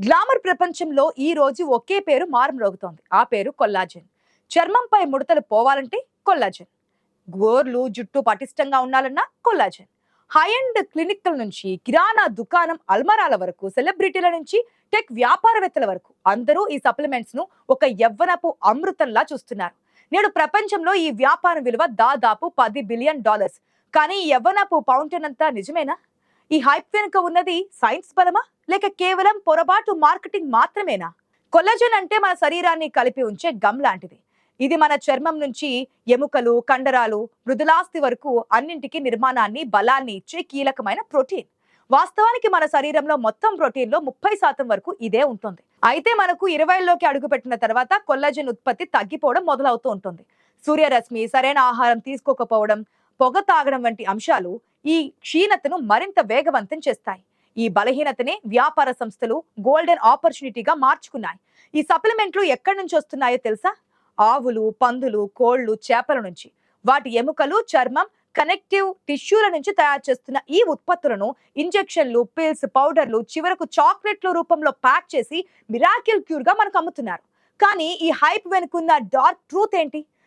Glamour ప్రపంచంలో ఈ రోజు ఒకే పేరు మారుమ్రోగుతోంది. ఆ పేరు కొల్లాజెన్. చర్మంపై ముడతలు పోవాలంటే కొల్లాజెన్. గోర్లు జుట్టు పటిష్టంగా ఉండాలన్నా కొల్లాజెన్. హై అండ్ క్లినిక్ల నుంచి కిరాణా దుకాణం అల్మరాల వరకు సెలబ్రిటీల నుంచి టెక్ వ్యాపారవేత్తల వరకు అందరూ ఈ సప్లిమెంట్స్ ను ఒక యవ్వనపు అమృతంలా చూస్తున్నారు. నేడు ప్రపంచంలో ఈ వ్యాపారం విలువ దాదాపు $10 బిలియన్. కానీ ఈ యవ్వనపు ఫౌంటైన్ అంతా నిజమేనా? ఈ హైప్ వెనుక ఉన్నది సైన్స్ బలమా, లేక కేవలం పొరపాటు మార్కెటింగ్ మాత్రమేనా? కొల్లజన్ అంటే మన శరీరాన్ని కలిపి ఉంచే గమ్ లాంటిది. ఇది మన చర్మం నుంచి ఎముకలు, కండరాలు, మృదులాస్థి వరకు అన్నింటికి నిర్మాణాన్ని, బలాన్ని ఇచ్చే కీలకమైన ప్రోటీన్. వాస్తవానికి మన శరీరంలో మొత్తం ప్రోటీన్ లో 30% వరకు ఇదే ఉంటుంది. అయితే మనకు 20లోకి అడుగుపెట్టిన తర్వాత కొల్లజన్ ఉత్పత్తి తగ్గిపోవడం మొదలవుతూ ఉంటుంది. సూర్యరశ్మి, సరైన ఆహారం తీసుకోకపోవడం, పొగ తాగడం వంటి అంశాలు ఈ క్షీణతను మరింత వేగవంతం చేస్తాయి. ఈ బలహీనతనే వ్యాపార సంస్థలు గోల్డెన్ ఆపర్చునిటీగా మార్చుకున్నాయి. ఈ సప్లిమెంట్లు ఎక్కడి నుంచి వస్తున్నాయో తెలుసా? ఆవులు, పందులు, కోళ్లు, చేపల నుంచి. వాటి ఎముకలు, చర్మం, కనెక్టివ్ టిష్యూల నుంచి తయారు చేస్తున్న ఈ ఉత్పత్తులను ఇంజెక్షన్లు, పిల్స్, పౌడర్లు, చివరకు చాక్లెట్ల రూపంలో ప్యాక్ చేసి మిరాకిల్ క్యూర్ గా మనకు అమ్ముతున్నారు. కానీ ఈ హైప్ వెనుకున్న డార్క్ ట్రూత్ ఏంటి?